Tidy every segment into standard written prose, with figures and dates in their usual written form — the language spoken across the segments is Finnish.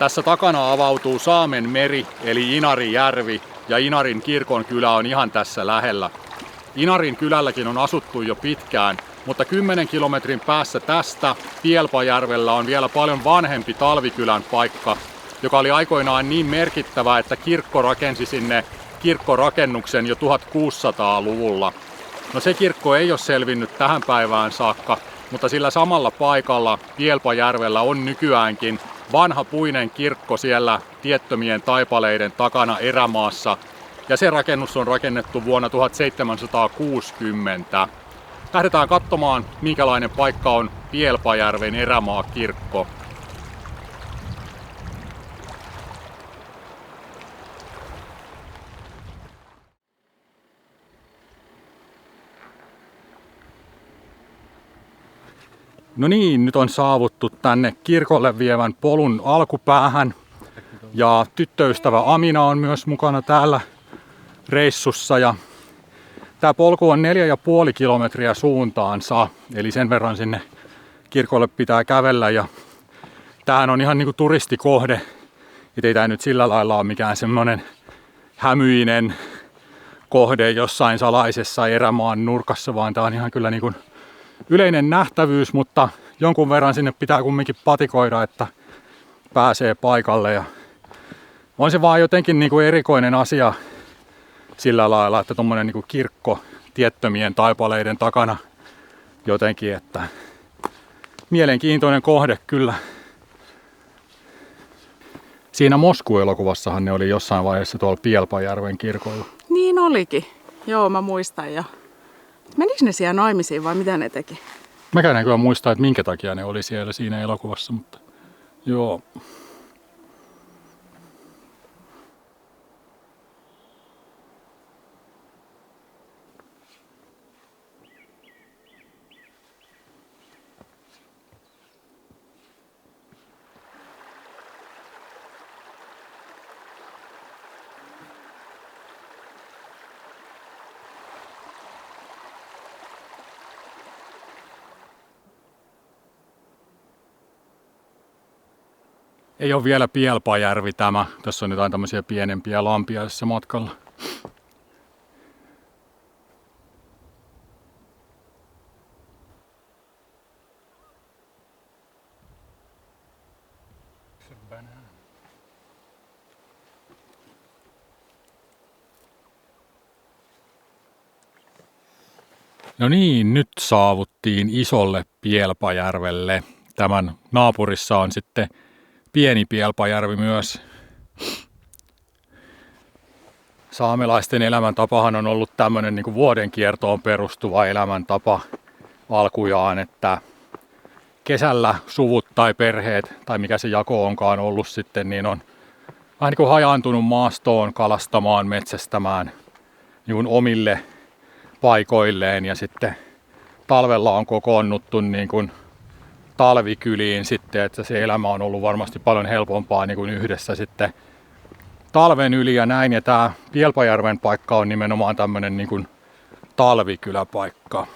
Tässä takana avautuu Saamen meri eli Inarijärvi ja Inarin kirkonkylä on ihan tässä lähellä. Inarin kylälläkin on asuttu jo pitkään, mutta 10 kilometrin päässä tästä Pielpajärvellä on vielä paljon vanhempi Talvikylän paikka, joka oli aikoinaan niin merkittävä, että kirkko rakensi sinne kirkkorakennuksen jo 1600-luvulla. No se kirkko ei ole selvinnyt tähän päivään saakka, mutta sillä samalla paikalla Pielpajärvellä on nykyäänkin vanha puinen kirkko siellä tiettömien taipaleiden takana erämaassa. Ja se rakennus on rakennettu vuonna 1760. Lähdetään katsomaan, minkälainen paikka on Pielpajärven erämaakirkko. No niin, nyt on saavuttu tänne kirkolle vievän polun alkupäähän. Ja tyttöystävä Amina on myös mukana täällä reissussa. Ja tämä polku on 4,5 kilometriä suuntaansa, eli sen verran sinne kirkolle pitää kävellä. Ja tämähän on ihan niinku turistikohde, ettei tämä nyt sillä lailla ole mikään semmoinen hämyinen kohde jossain salaisessa erämaan nurkassa, vaan tämä on ihan kyllä niinku yleinen nähtävyys, mutta jonkun verran sinne pitää kumminkin patikoida, että pääsee paikalle. Ja on se vaan jotenkin niinku erikoinen asia sillä lailla, että tommonen niinku kirkko tiettömien taipaleiden takana jotenkin, että mielenkiintoinen kohde kyllä. Siinä Mosku-elokuvassahan ne oli jossain vaiheessa tuolla Pielpajärven kirkolla. Niin olikin. Joo, mä muistan. Ja menikö ne siellä naimisiin vai mitä ne teki? Mäkään en kyllä muista, että minkä takia ne oli siellä siinä elokuvassa, mutta joo. Ei ole vielä Pielpajärvi tämä. Tässä on jotain tämmöisiä pienempiä lampia tässä matkalla. No niin, nyt saavuttiin isolle Pielpajärvelle. Tämän naapurissa on sitten pieni Pielpajärvi myös. Saamelaisten elämäntapahan on ollut tämmöinen niin kuin vuodenkiertoon perustuva elämäntapa alkujaan, että kesällä suvut tai perheet, tai mikä se jako onkaan ollut sitten, niin on vähän niin kuin hajaantunut maastoon kalastamaan, metsästämään niin kuin omille paikoilleen, ja sitten talvella on kokoonnuttu niin kuin talvikyliin sitten, että se elämä on ollut varmasti paljon helpompaa niin kuin yhdessä sitten talven yli ja näin. Ja tämä Pielpajärven paikka on nimenomaan tämmöinen niin kuin talvikyläpaikka.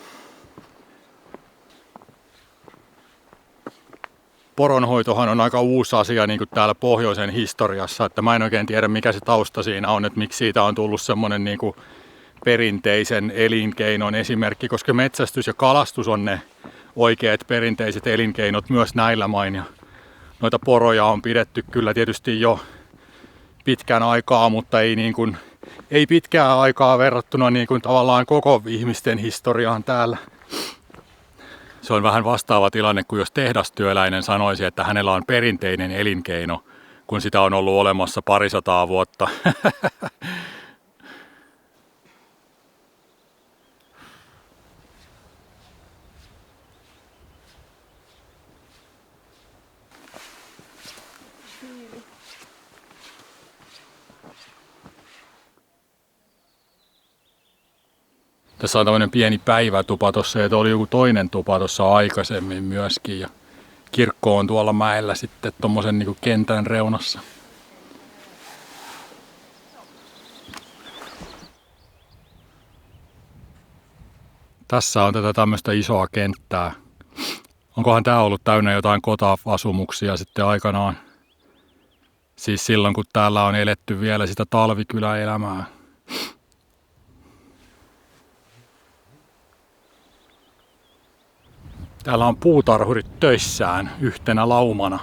Poronhoitohan on aika uusi asia niin kuin täällä pohjoisen historiassa, että mä en oikein tiedä mikä se tausta siinä on, että miksi siitä on tullut semmoinen niin kuin perinteisen elinkeinon esimerkki, koska metsästys ja kalastus on ne oikeat perinteiset elinkeinot myös näillä main. Ja noita poroja on pidetty kyllä tietysti jo pitkän aikaa, mutta ei pitkää aikaa verrattuna niin kuin tavallaan koko ihmisten historiaan täällä. Se on vähän vastaava tilanne kuin jos tehdastyöläinen sanoisi, että hänellä on perinteinen elinkeino, kun sitä on ollut olemassa parisataa vuotta. Tässä on tämmöinen pieni päivätupa tossa ja oli joku toinen tupa tossa aikaisemmin myöskin. Ja kirkko on tuolla mäellä sitten tommosen niinku kentän reunassa. Tässä on tätä tämmöistä isoa kenttää. Onkohan tää ollut täynnä jotain kota-asumuksia sitten aikanaan? Siis silloin, kun täällä on eletty vielä sitä talvikyläelämää. Täällä on puutarhurit töissään yhtenä laumana.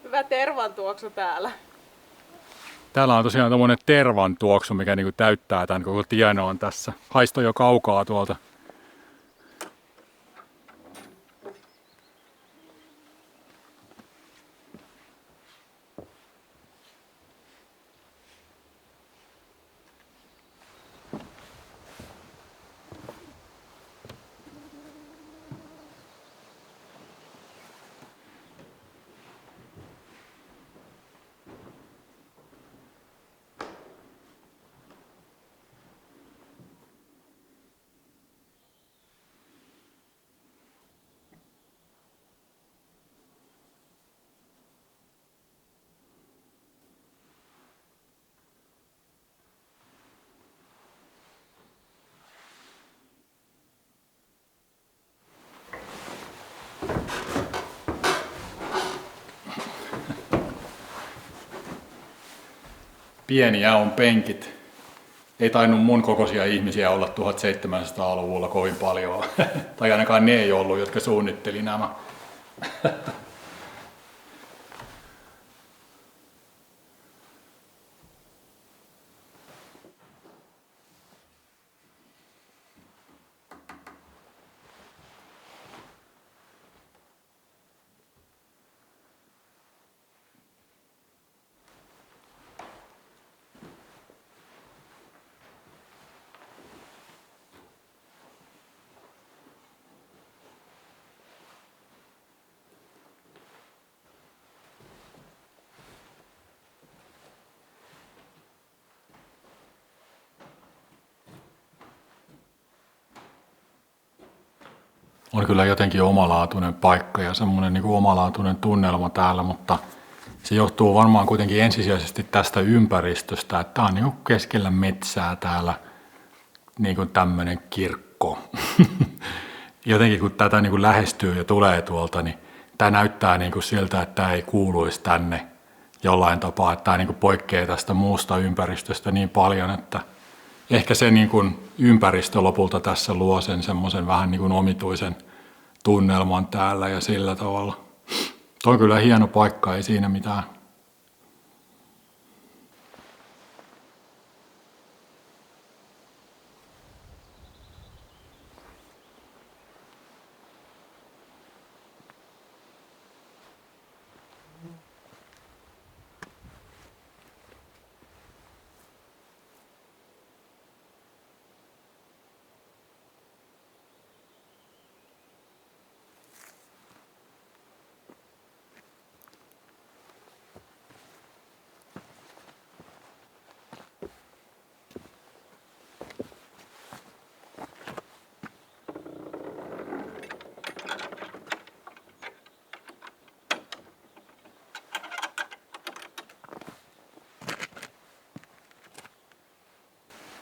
Hyvä tervantuoksu täällä. Täällä on tosiaan tommonen tervan tuoksu, mikä niinku täyttää tämän koko tienoon tässä. Haisto jo kaukaa tuolta. Pieniä on penkit. Ei tainnut mun kokoisia ihmisiä olla 1700-luvulla kovin paljon. Tai ainakaan ne ei ollut, jotka suunnitteli nämä. On kyllä jotenkin omalaatuinen paikka ja semmoinen niin kuin omalaatuinen tunnelma täällä, mutta se johtuu varmaan kuitenkin ensisijaisesti tästä ympäristöstä, että tää on niin kuin keskellä metsää täällä niin kuin tämmöinen kirkko. Jotenkin kun tätä niin kuin lähestyy ja tulee tuolta, niin tämä näyttää niin kuin siltä, että tämä ei kuuluisi tänne jollain tapaa, että tämä niin kuin poikkeaa tästä muusta ympäristöstä niin paljon, että ehkä se niin kuin ympäristö lopulta tässä luo sen semmoisen vähän niin kuin omituisen tunnelman täällä ja sillä tavalla. Tuo on kyllä hieno paikka, ei siinä mitään.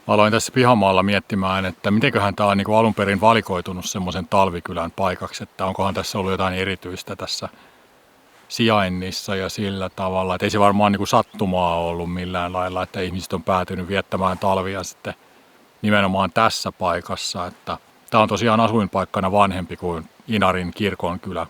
Aloin tässä pihamaalla miettimään, että mitenköhän tämä on niin kuin alun perin valikoitunut semmoisen talvikylän paikaksi, että onkohan tässä ollut jotain erityistä tässä sijainnissa ja sillä tavalla, että ei se varmaan niin kuin sattumaa ollut millään lailla, että ihmiset on päätynyt viettämään talvia sitten nimenomaan tässä paikassa, että tämä on tosiaan asuinpaikkana vanhempi kuin Inarin kirkonkylä.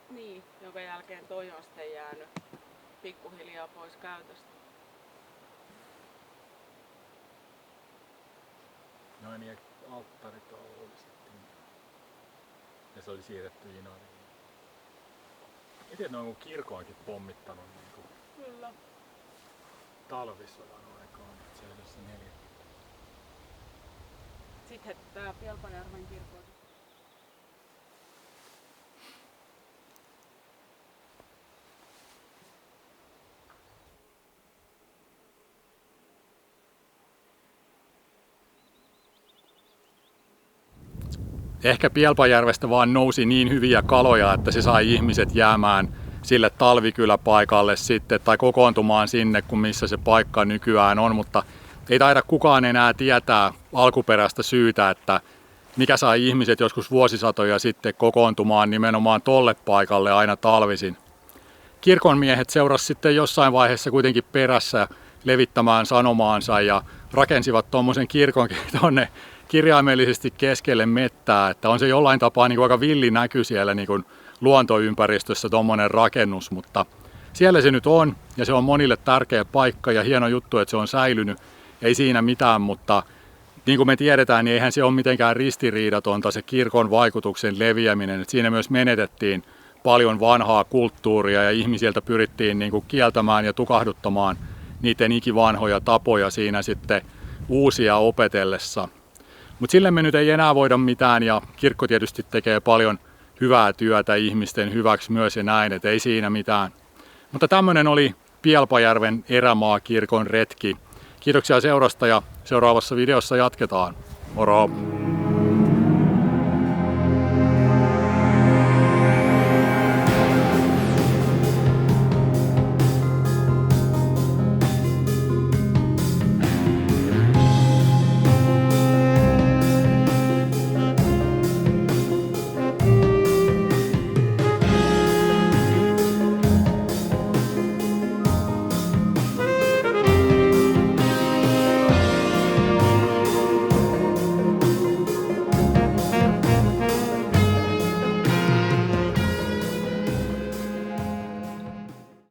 Niin, jonka jälkeen toi on sitten jäänyt pikkuhiljaa pois käytöstä. No niin, alttarit oli sitten. Ja se oli siirretty Inariin. Miten ne on kirkoonkin pommittanut niin kuin Kyllä. talvisodan aikaan itse asiassa 4. Sitten tää Pielpanjärven kirkko. ehkä Pielpajärvestä vaan nousi niin hyviä kaloja, että se sai ihmiset jäämään sille talvikyläpaikalle sitten tai kokoontumaan sinne, kun missä se paikka nykyään on, mutta ei taida kukaan enää tietää alkuperäistä syytä, että mikä sai ihmiset joskus vuosisatoja sitten kokoontumaan nimenomaan tolle paikalle aina talvisin. Kirkonmiehet seurasivat sitten jossain vaiheessa kuitenkin perässä levittämään sanomaansa ja rakensivat tuommoisen kirkonkin tuonne kirjaimellisesti keskelle mettää, että on se jollain tapaa niin kuin aika villi näky siellä niin kuin luontoympäristössä tuommoinen rakennus, mutta siellä se nyt on ja se on monille tärkeä paikka ja hieno juttu, että se on säilynyt, ei siinä mitään, mutta niin kuin me tiedetään, niin eihän se ole mitenkään ristiriidatonta se kirkon vaikutuksen leviäminen, että siinä myös menetettiin paljon vanhaa kulttuuria ja ihmisiltä pyrittiin niin kuin kieltämään ja tukahduttamaan niiden ikivanhoja tapoja siinä sitten uusia opetellessa. Mutta sille me nyt ei enää voida mitään ja kirkko tietysti tekee paljon hyvää työtä ihmisten hyväksi myös ja näin, että ei siinä mitään. Mutta tämmöinen oli Pielpajärven erämaakirkon retki. Kiitoksia seurasta ja seuraavassa videossa jatketaan. Moro!